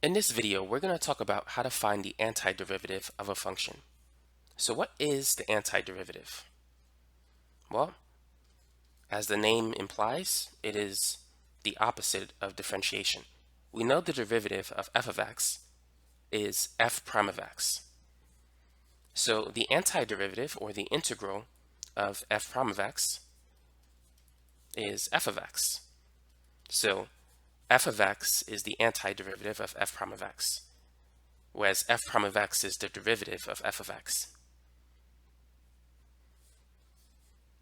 In this video, we're going to talk about how to find the antiderivative of a function. So what is the antiderivative? Well, as the name implies, it is the opposite of differentiation. We know the derivative of f of x is f prime of x. So the antiderivative, or the integral of f prime of x, is f of x. So f of x is the antiderivative of f prime of x, whereas f prime of x is the derivative of f of x.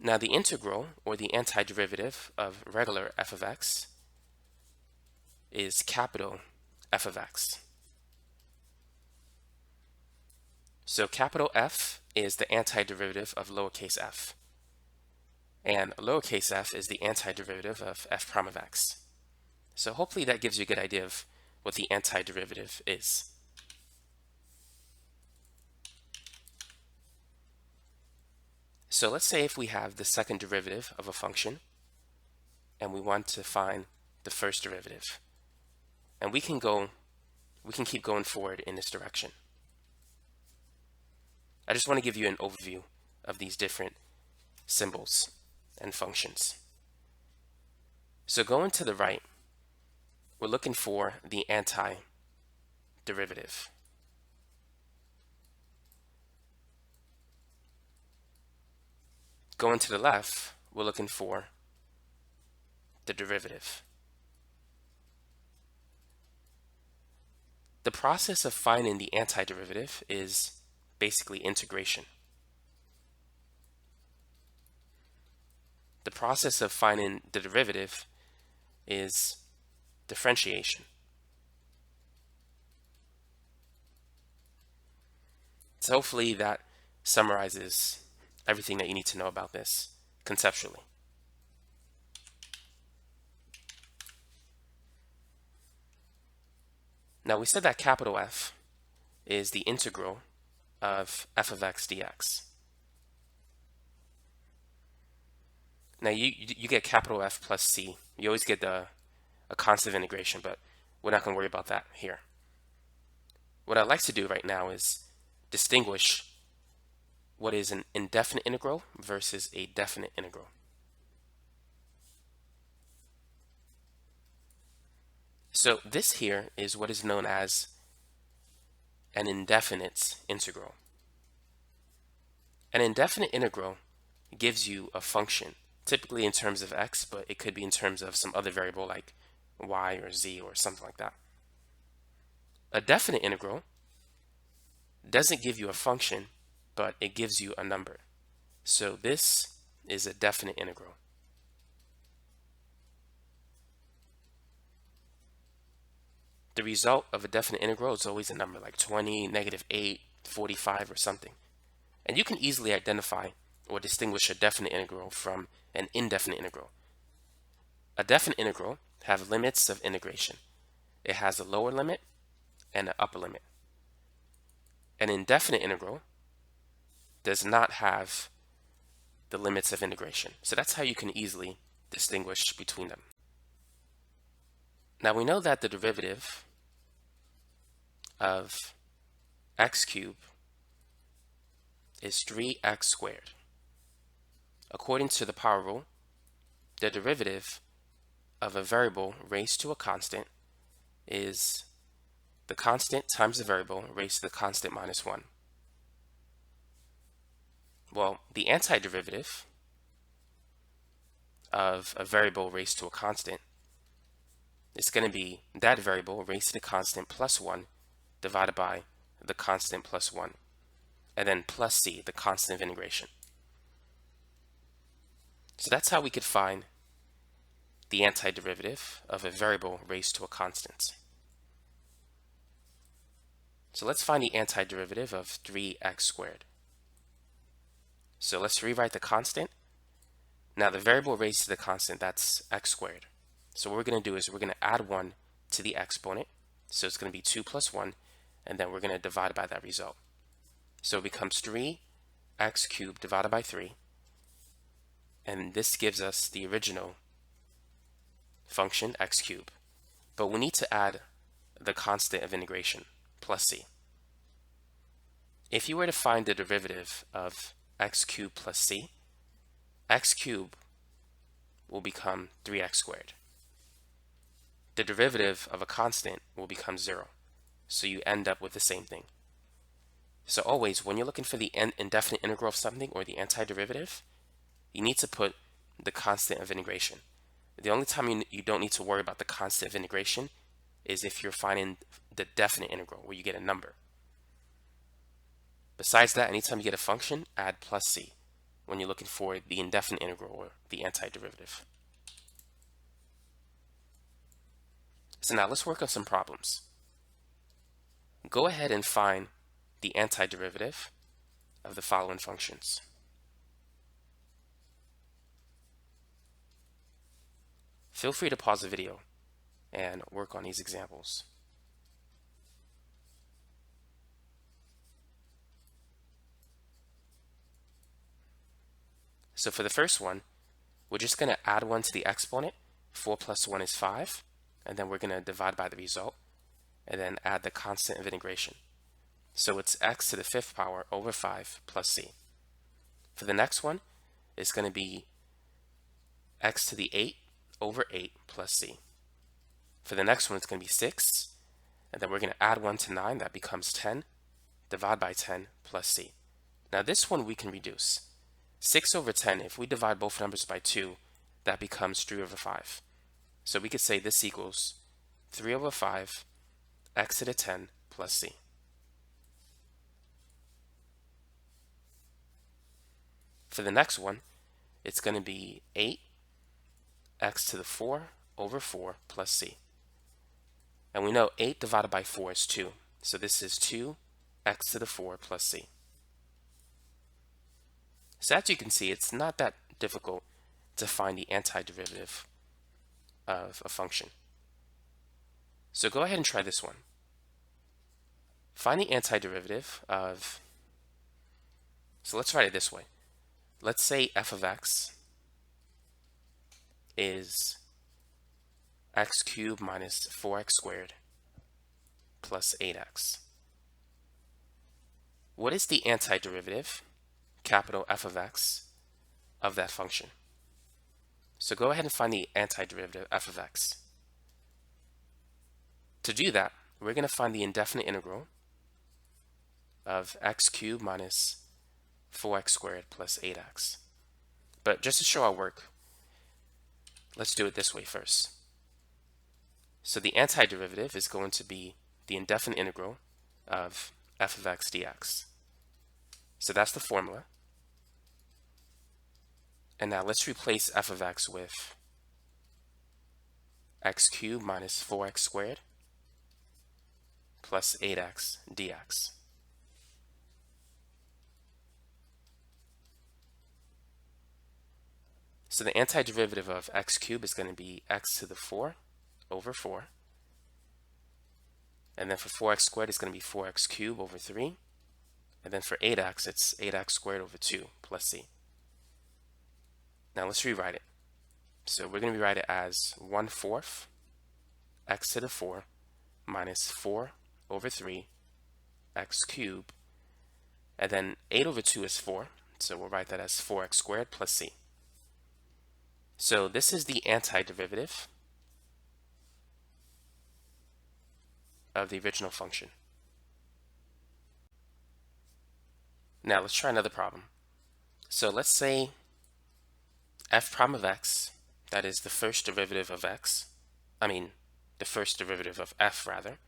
Now the integral, or the antiderivative of regular f of x, is capital F of x. So capital F is the antiderivative of lowercase f, and lowercase f is the antiderivative of f prime of x. So hopefully that gives you a good idea of what the antiderivative is. So let's say if we have the second derivative of a function and we want to find the first derivative, and we can keep going forward in this direction. I just want to give you an overview of these different symbols and functions. So going to the right, we're looking for the antiderivative. Going to the left, we're looking for the derivative. The process of finding the antiderivative is basically integration. The process of finding the derivative is differentiation. So hopefully that summarizes everything that you need to know about this conceptually. Now we said that capital F is the integral of f of x dx. Now you get capital F plus c. You always get a constant of integration, but we're not going to worry about that here. What I'd like to do right now is distinguish what is an indefinite integral versus a definite integral. So this here is what is known as an indefinite integral. An indefinite integral gives you a function, typically in terms of x, but it could be in terms of some other variable like y or z or something like that. A definite integral doesn't give you a function, but it gives you a number. So this is a definite integral. The result of a definite integral is always a number like 20, -8, 45, or something. And you can easily identify or distinguish a definite integral from an indefinite integral. A definite integral has limits of integration. It has a lower limit and an upper limit. An indefinite integral does not have the limits of integration. So that's how you can easily distinguish between them. Now we know that the derivative of x cubed is 3x squared. According to the power rule, the derivative of a variable raised to a constant is the constant times the variable raised to the constant minus 1. Well, the antiderivative of a variable raised to a constant is going to be that variable raised to the constant plus 1 divided by the constant plus 1, and then plus c, the constant of integration. So that's how we could find the antiderivative of a variable raised to a constant. So let's find the antiderivative of 3x squared. So let's rewrite the constant. Now the variable raised to the constant, that's x squared. So what we're going to do is we're going to add 1 to the exponent. So it's going to be 2 plus 1, and then we're going to divide by that result. So it becomes 3x cubed divided by 3. And this gives us the original function x cubed. But we need to add the constant of integration plus c. If you were to find the derivative of x cubed plus c, x cubed will become 3x squared. The derivative of a constant will become 0. So you end up with the same thing. So always, when you're looking for the indefinite integral of something or the antiderivative, you need to put the constant of integration. The only time you don't need to worry about the constant of integration is if you're finding the definite integral, where you get a number. Besides that, anytime you get a function, add plus c when you're looking for the indefinite integral or the antiderivative. So now let's work on some problems. Go ahead and find the antiderivative of the following functions. Feel free to pause the video and work on these examples. So for the first one, we're just going to add 1 to the exponent. 4 plus 1 is 5. And then we're going to divide by the result and then add the constant of integration. So it's x to the 5th power over 5 plus c. For the next one, it's going to be x to the 8 over 8 plus c. For the next one, it's going to be 6. And then we're going to add 1 to 9. That becomes 10. Divide by 10 plus c. Now this one we can reduce. 6 over 10, if we divide both numbers by 2, that becomes 3 over 5. So we could say this equals 3 over 5 x to the 10 plus c. For the next one, it's going to be 8 x to the 4 over 4 plus c. And we know 8 divided by 4 is 2. So this is 2 x to the 4 plus c. So as you can see, it's not that difficult to find the antiderivative of a function. So go ahead and try this one. Find the antiderivative of, so let's write it this way. Let's say f of x is x cubed minus 4x squared plus 8x. What is the antiderivative, capital F of x, of that function? So go ahead and find the antiderivative f of x. To do that, we're going to find the indefinite integral of x cubed minus 4x squared plus 8x. But just to show our work, let's do it this way first. So the antiderivative is going to be the indefinite integral of f of x dx. So that's the formula. And now let's replace f of x with x cubed minus 4x squared plus 8x dx. So the antiderivative of x cubed is going to be x to the 4 over 4. And then for 4x squared, it's going to be 4x cubed over 3. And then for 8x, it's 8x squared over 2 plus c. Now let's rewrite it. So we're going to rewrite it as 1/4 x to the 4 minus 4 over 3 x cubed. And then 8 over 2 is 4. So we'll write that as 4x squared plus c. So this is the antiderivative of the original function. Now let's try another problem. So let's say f prime of x, that is the first derivative of x, the first derivative of f rather,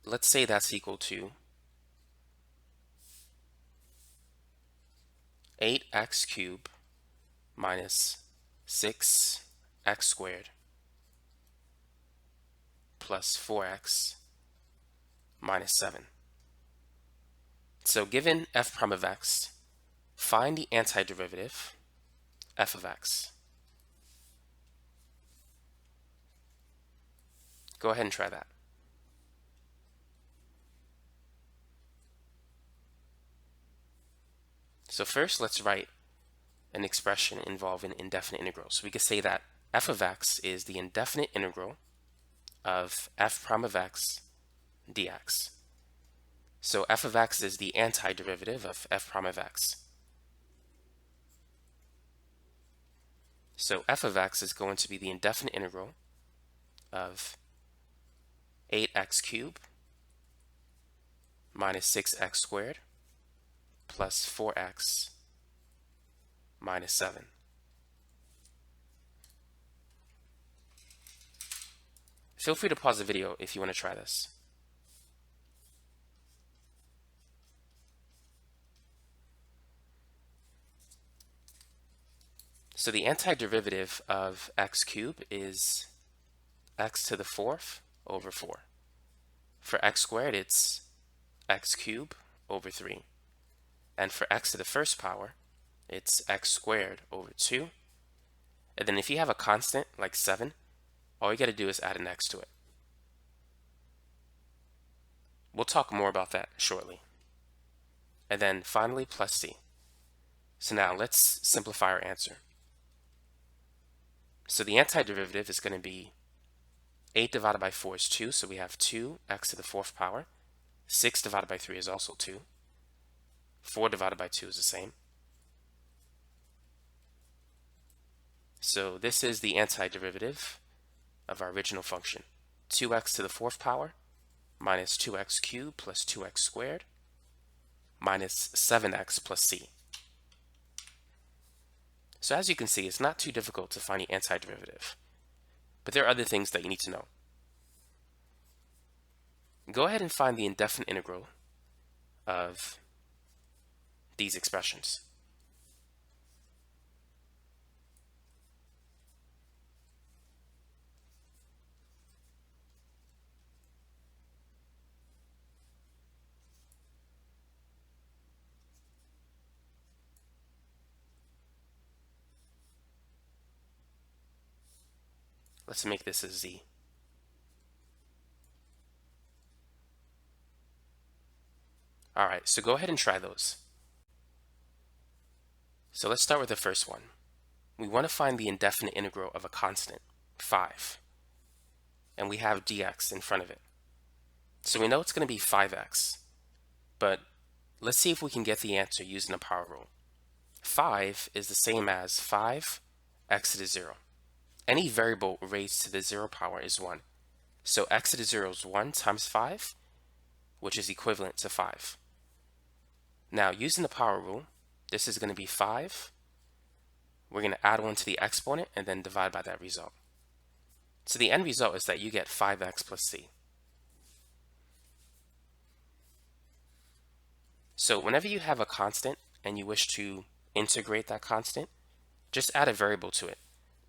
let's say that's equal to 8x cubed minus 6x squared plus 4x minus 7. So given f prime of x, find the antiderivative f of x. Go ahead and try that. So first, let's write an expression involving indefinite integrals. So we could say that f of x is the indefinite integral of f prime of x dx. So f of x is the antiderivative of f prime of x. So f of x is going to be the indefinite integral of 8x cubed minus 6x squared plus 4x minus 7. Feel free to pause the video if you want to try this. So the antiderivative of x cubed is x to the fourth over 4. For x squared, it's x cubed over 3. And for x to the first power, it's x squared over 2. And then if you have a constant like 7, all you got to do is add an x to it. We'll talk more about that shortly. And then finally, plus c. So now let's simplify our answer. So the antiderivative is going to be 8 divided by 4 is 2, so we have 2x to the fourth power. 6 divided by 3 is also 2. 4 divided by 2 is the same. So this is the antiderivative of our original function. 2x to the fourth power minus 2x cubed plus 2x squared minus 7x plus c. So as you can see, it's not too difficult to find the antiderivative. But there are other things that you need to know. Go ahead and find the indefinite integral of these expressions. Let's make this a z. All right, so go ahead and try those. So let's start with the first one. We want to find the indefinite integral of a constant, 5. And we have dx in front of it. So we know it's going to be 5x. But let's see if we can get the answer using the power rule. 5 is the same as 5 x to the 0. Any variable raised to the 0 power is 1. So x to the 0 is 1 times 5, which is equivalent to 5. Now, using the power rule, this is going to be 5. We're going to add 1 to the exponent and then divide by that result. So the end result is that you get 5x plus c. So whenever you have a constant and you wish to integrate that constant, just add a variable to it.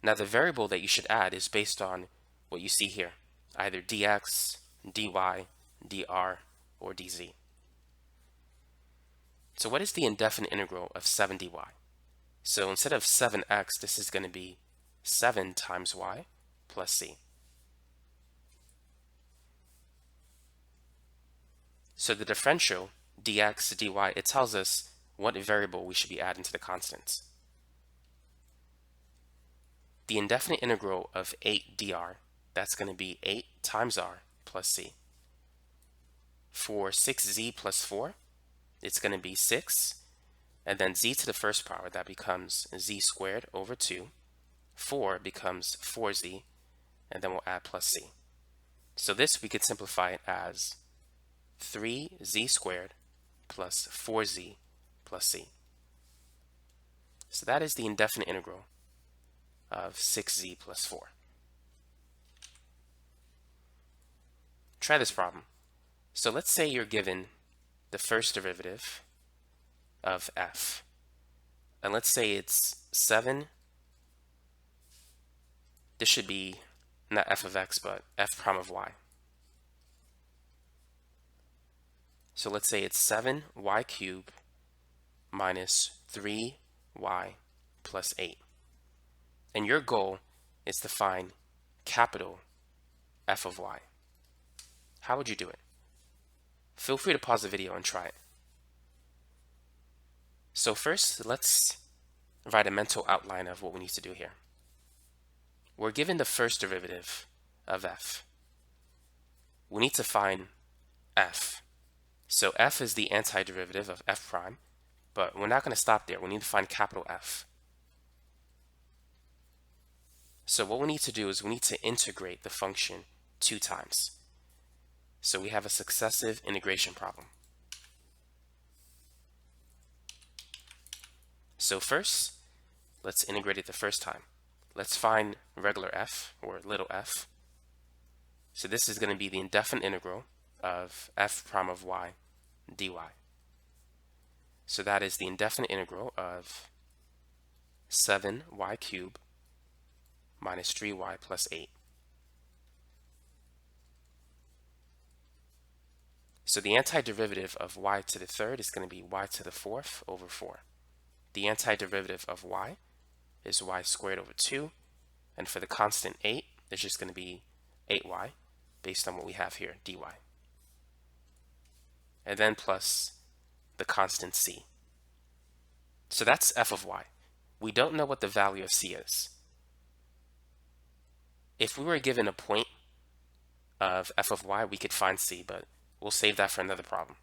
Now the variable that you should add is based on what you see here, either dx, dy, dr, or dz. So what is the indefinite integral of 7 dy? So instead of 7x, this is going to be 7 times y plus c. So the differential, dx, dy, it tells us what variable we should be adding to the constants. The indefinite integral of 8 dr, that's going to be 8 times r plus c. For 6z plus 4, it's going to be 6, and then z to the first power, that becomes z squared over 2. 4 becomes 4z, and then we'll add plus c. So this we could simplify it as 3z squared plus 4z plus c. So that is the indefinite integral of 6z plus 4. Try this problem. So let's say you're given the first derivative of f. And let's say it's 7. This should be not f of x, but f prime of y. So let's say it's 7y cubed minus 3y plus 8. And your goal is to find capital f of y. How would you do it? Feel free to pause the video and try it. So first, let's write a mental outline of what we need to do here. We're given the first derivative of f. we need to find f. So f is the antiderivative of f prime, but we're not going to stop there. We need to find capital F. So what we need to do is we need to integrate the function 2 times. So we have a successive integration problem. So first, let's integrate it the first time. Let's find regular f, or little f. So this is going to be the indefinite integral of f prime of y dy. So that is the indefinite integral of 7y cubed minus 3y plus 8. So the antiderivative of y to the third is going to be y to the fourth over 4. The antiderivative of y is y squared over 2. And for the constant 8, it's just going to be 8y based on what we have here, dy. And then plus the constant c. So that's f of y. We don't know what the value of c is. If we were given a point of f of y, we could find c, but we'll save that for another problem.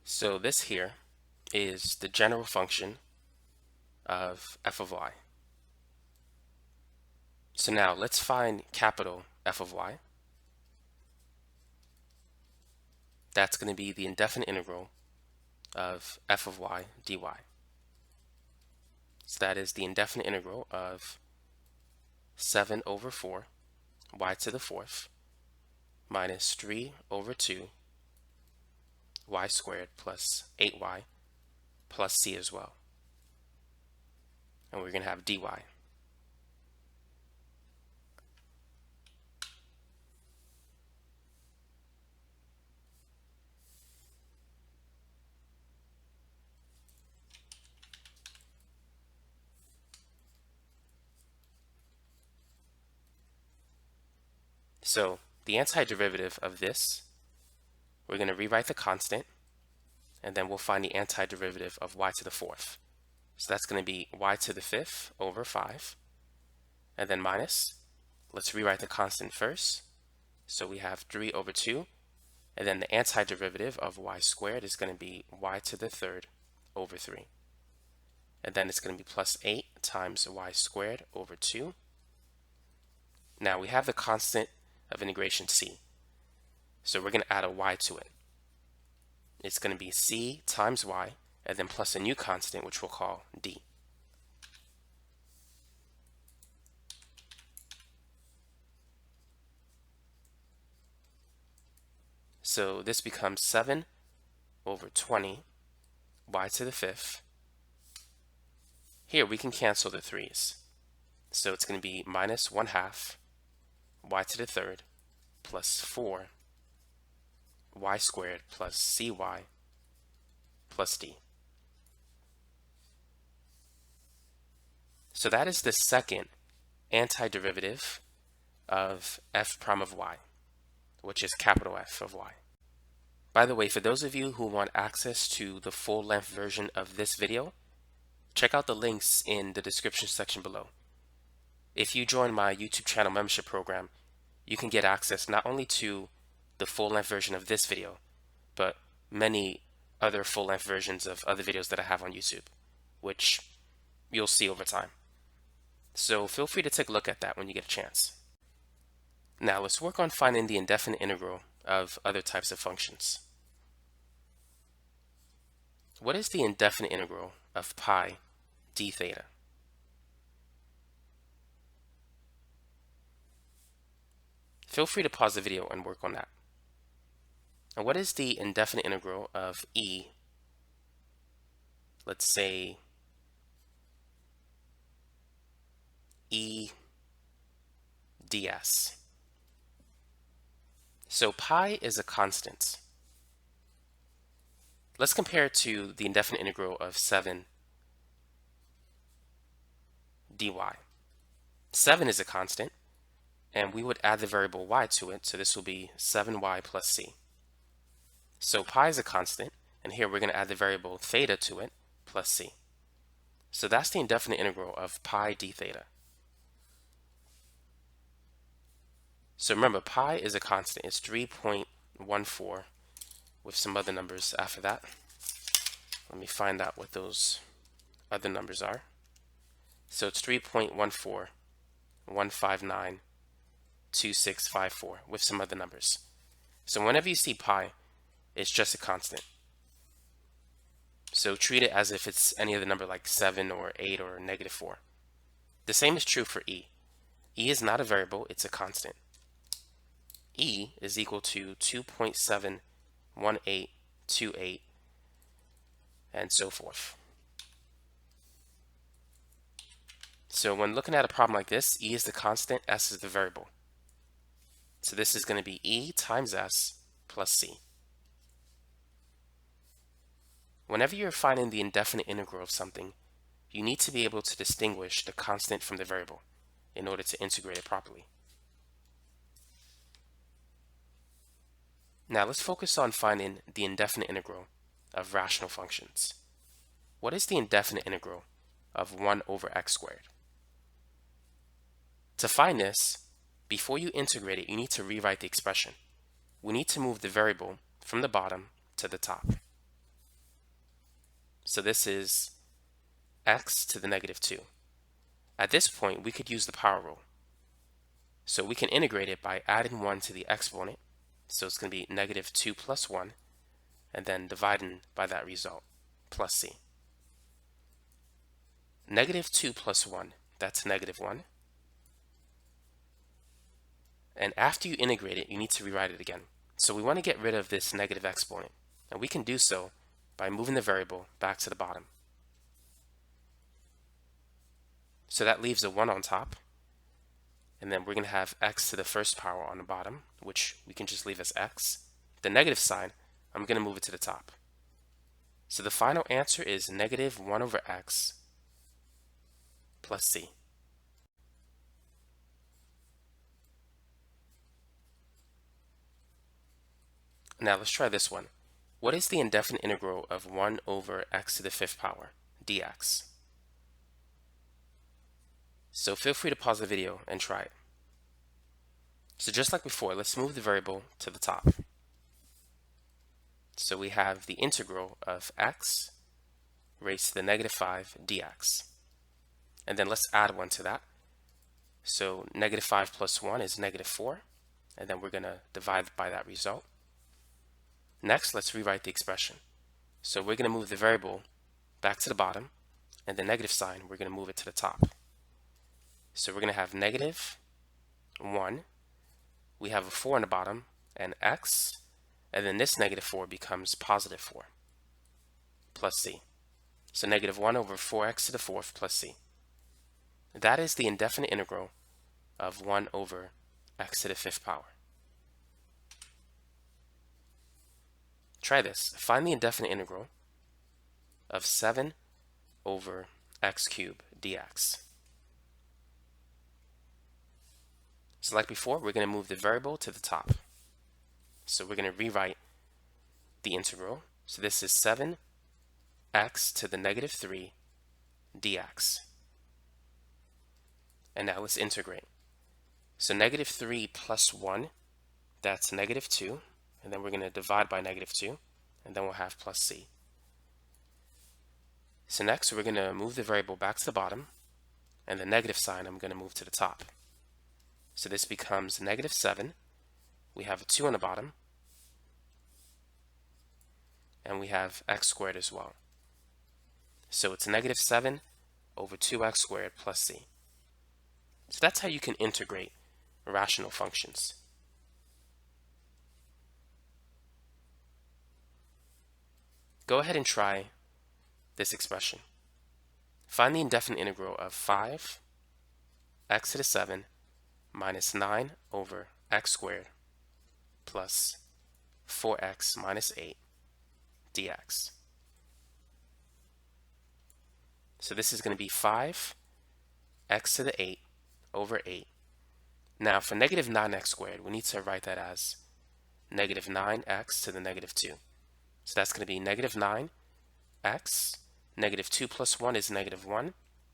So this here is the general function of f of y. So now let's find capital F of y. That's going to be the indefinite integral of f of y dy. So that is the indefinite integral of 7 over 4 y to the fourth minus 3 over 2 y squared plus 8y plus c as well. And we're going to have dy. So the antiderivative of this, we're going to rewrite the constant, and then we'll find the antiderivative of y to the fourth. So that's going to be y to the fifth over 5, and then minus, let's rewrite the constant first. So we have 3 over 2, and then the antiderivative of y squared is going to be y to the third over 3. And then it's going to be plus 8 times y squared over 2. Now we have the constant of integration c. So we're going to add a y to it. It's going to be c times y, and then plus a new constant, which we'll call d. So this becomes 7 over 20 y to the fifth. Here we can cancel the 3's. So it's going to be minus 1/2 y to the third plus 4 y squared plus cy plus d. So that is the second antiderivative of f prime of y, which is capital F of y. By the way, for those of you who want access to the full-length version of this video, check out the links in the description section below. If you join my YouTube channel membership program, you can get access not only to the full-length version of this video, but many other full-length versions of other videos that I have on YouTube, which you'll see over time. So feel free to take a look at that when you get a chance. Now let's work on finding the indefinite integral of other types of functions. What is the indefinite integral of pi d theta? Feel free to pause the video and work on that. And what is the indefinite integral of e, let's say e ds? So pi is a constant. Let's compare it to the indefinite integral of 7 dy. 7 is a constant, and we would add the variable y to it, so this will be 7y plus c. So pi is a constant, and here we're going to add the variable theta to it, plus c. So that's the indefinite integral of pi d theta. So remember, pi is a constant. It's 3.14 with some other numbers after that. Let me find out what those other numbers are. So it's 3.141592654 with some other numbers. So whenever you see pi, it's just a constant. So treat it as if it's any other number like 7 or 8 or -4. The same is true for e. E is not a variable, it's a constant. E is equal to 2.71828 and so forth. So when looking at a problem like this, E is the constant, S is the variable. So this is going to be E times S plus C. Whenever you're finding the indefinite integral of something, you need to be able to distinguish the constant from the variable in order to integrate it properly. Now let's focus on finding the indefinite integral of rational functions. What is the indefinite integral of 1 over x squared? To find this, before you integrate it, you need to rewrite the expression. We need to move the variable from the bottom to the top. So this is x to the -2. At this point, we could use the power rule. So we can integrate it by adding 1 to the exponent. So it's going to be -2 plus 1, and then dividing by that result, plus c. -2 plus 1, that's -1. And after you integrate it, you need to rewrite it again. So we want to get rid of this negative exponent. And we can do so by moving the variable back to the bottom. So that leaves a 1 on top. And then we're going to have x to the first power on the bottom, which we can just leave as x. The negative sign, I'm going to move it to the top. So the final answer is -1 over x plus c. Now let's try this one. What is the indefinite integral of 1 over x to the 5th power dx? So feel free to pause the video and try it. So just like before, let's move the variable to the top. So we have the integral of x raised to the -5 dx. And then let's add 1 to that. So -5 plus 1 is -4. And then we're going to divide by that result. Next, let's rewrite the expression. So we're going to move the variable back to the bottom, and the negative sign, we're going to move it to the top. So we're going to have -1. We have a 4 on the bottom, and x, and then this -4 becomes +4, plus c. So -1 over 4x to the 4th plus c. That is the indefinite integral of 1 over x to the 5th power. Try this. Find the indefinite integral of 7 over x cubed dx. So like before, we're going to move the variable to the top. So we're going to rewrite the integral. So this is 7x to the -3 dx. And now let's integrate. So -3 plus 1, that's -2. And then we're going to divide by -2, and then we'll have plus c. So next, we're going to move the variable back to the bottom, and the negative sign I'm going to move to the top. So this becomes -7. We have a 2 on the bottom, and we have x squared as well. So it's -7 over 2x squared plus c. So that's how you can integrate rational functions. Go ahead and try this expression. Find the indefinite integral of 5 x to the 7 minus 9 over x squared plus 4x minus 8 dx. So this is going to be 5 x to the 8 over 8. Now for -9x squared, we need to write that as -9x to the -2. So that's going to be -9x, -2 plus 1 is -1,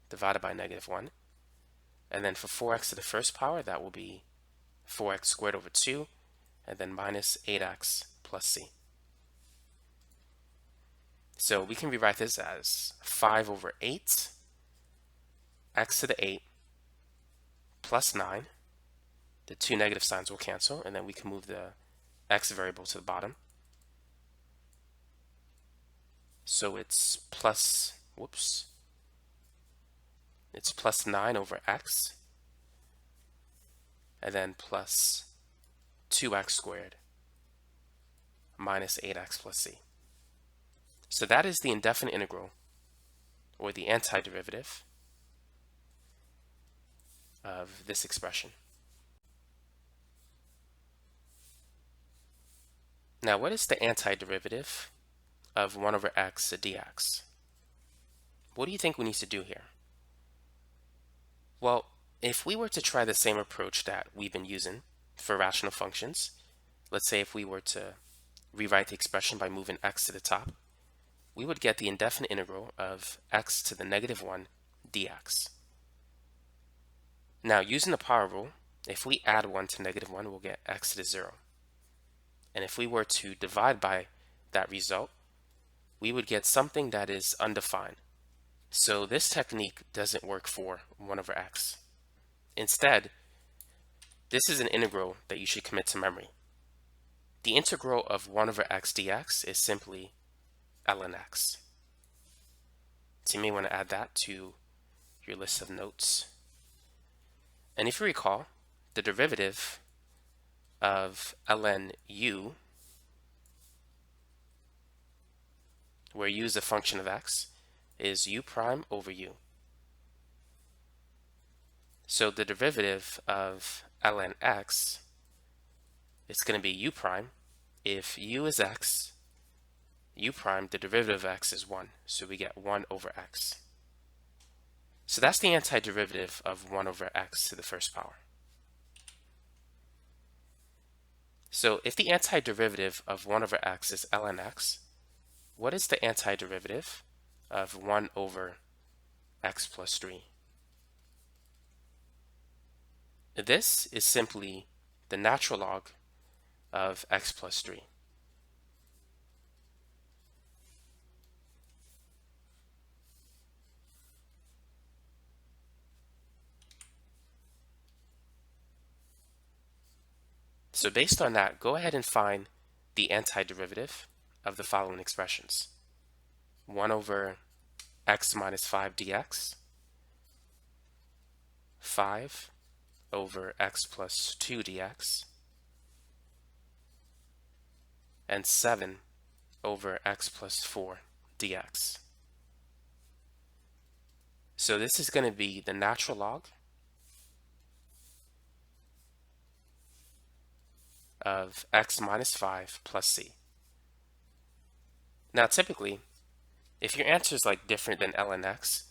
divided by -1. And then for 4x to the first power, that will be 4x squared over 2, and then minus 8x plus c. So we can rewrite this as 5 over 8 x to the 8 plus 9. The two negative signs will cancel, and then we can move the x variable to the bottom. So it's plus, it's plus 9 over x, and then plus 2x squared minus 8x plus c. So that is the indefinite integral, or the antiderivative, of this expression. Now, what is the antiderivative of 1 over x dx? What do you think we need to do here? Well, if we were to try the same approach that we've been using for rational functions, let's say if we were to rewrite the expression by moving x to the top, we would get the indefinite integral of x to the negative 1 dx. Now, using the power rule, if we add 1 to negative 1, we'll get x to the 0. And if we were to divide by that result, we would get something that is undefined. So this technique doesn't work for 1 over x. Instead, this is an integral that you should commit to memory. The integral of 1 over x dx is simply ln x. So you may want to add that to your list of notes. And if you recall, the derivative of ln u, where u is a function of x, is u prime over u. So the derivative of ln x is going to be u prime. If u is x, u prime, the derivative of x is 1. So we get 1 over x. So that's the antiderivative of 1 over x to the first power. So if the antiderivative of 1 over x is ln x, what is the antiderivative of 1 over x plus 3? This is simply the natural log of x plus 3. So based on that, go ahead and find the antiderivative of the following expressions. 1 over x minus 5 dx, 5 over x plus 2 dx, and 7 over x plus 4 dx. So this is going to be the natural log of x minus 5 plus c. Now typically, if your answer is like different than ln x,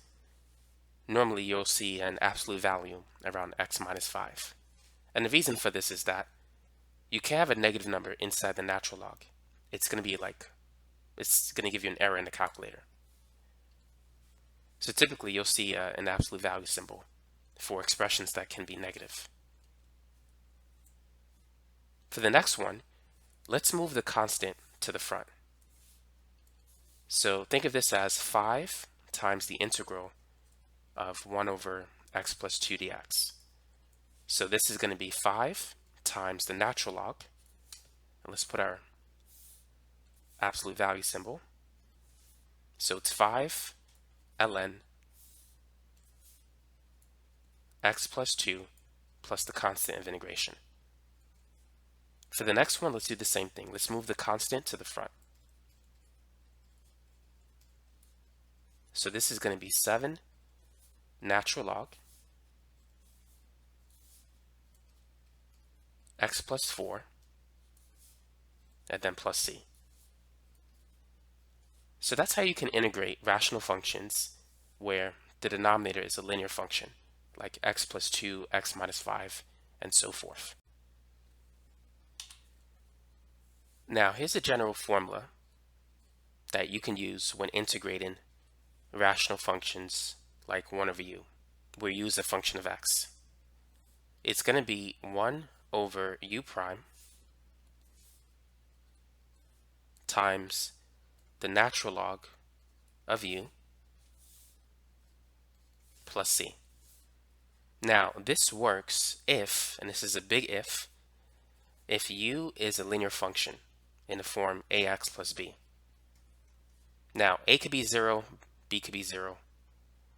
normally you'll see an absolute value around x minus 5. And the reason for this is that you can have a negative number inside the natural log. It's going to be like, it's going to give you an error in the calculator. So typically you'll see an absolute value symbol for expressions that can be negative. For the next one, let's move the constant to the front. So think of this as 5 times the integral of 1 over x plus 2 dx. So this is going to be 5 times the natural log. And let's put our absolute value symbol. So it's 5 ln x plus 2 plus the constant of integration. For the next one, let's do the same thing. Let's move the constant to the front. So this is going to be 7 natural log x plus 4 and then plus c. So that's how you can integrate rational functions where the denominator is a linear function, like x plus 2, x minus 5, and so forth. Now, here's a general formula that you can use when integrating rational functions like 1 over u, where u is a function of x. It's going to be 1 over u prime times the natural log of u plus c. Now, this works if, and this is a big if u is a linear function in the form ax plus b. Now, a could be 0, b could be 0.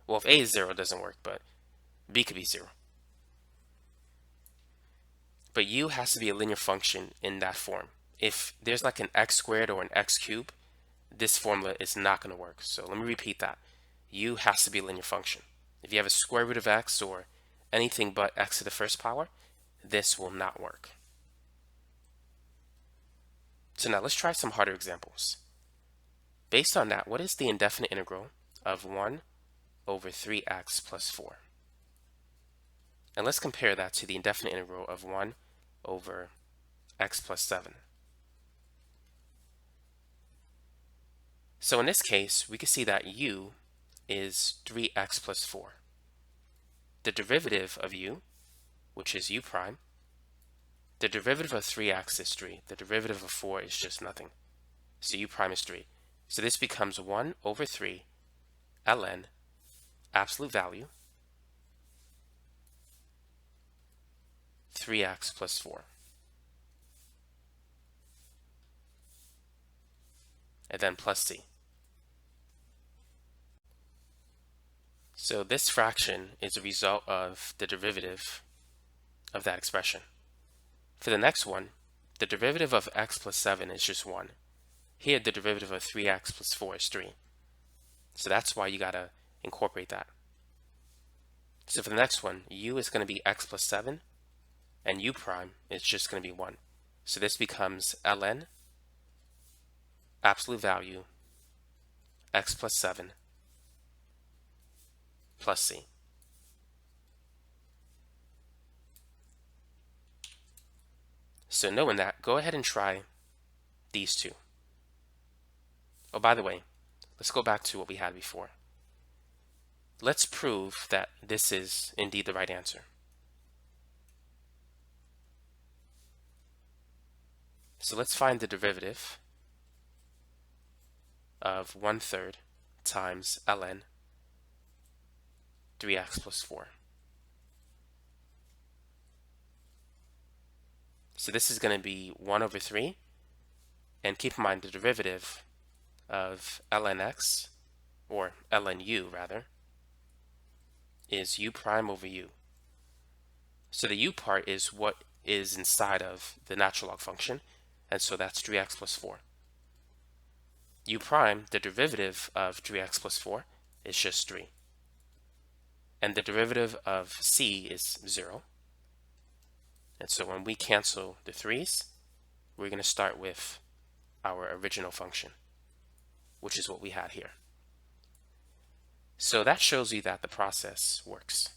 Well, if a is 0, it doesn't work, but b could be 0. But u has to be a linear function in that form. If there's like an x squared or an x cubed, this formula is not going to work. So let me repeat that. U has to be a linear function. If you have a square root of x or anything but x to the first power, this will not work. So now let's try some harder examples. Based on that, what is the indefinite integral of 1 over 3x plus 4? And let's compare that to the indefinite integral of 1 over x plus 7. So in this case, we can see that u is 3x plus 4. The derivative of u, which is u prime, the derivative of 3x is 3. The derivative of 4 is just nothing. So u prime is 3. So this becomes 1 over 3 ln absolute value 3x plus 4. And then plus c. So this fraction is a result of the derivative of that expression. For the next one, the derivative of x plus 7 is just 1. Here, the derivative of 3x plus 4 is 3. So that's why you got to incorporate that. So for the next one, u is going to be x plus 7, and u prime is just going to be 1. So this becomes ln absolute value x plus 7 plus c. So knowing that, go ahead and try these two. Oh, by the way, let's go back to what we had before. Let's prove that this is indeed the right answer. So let's find the derivative of 1/3 times ln 3x plus 4. So this is going to be 1 over 3. And keep in mind the derivative of ln x, or ln u rather, is u prime over u. So the u part is what is inside of the natural log function, and so that's 3x plus 4. U prime, the derivative of 3x plus 4, is just 3. And the derivative of c is 0. And so when we cancel the 3's, we're going to start with our original function, which is what we had here. So that shows you that the process works.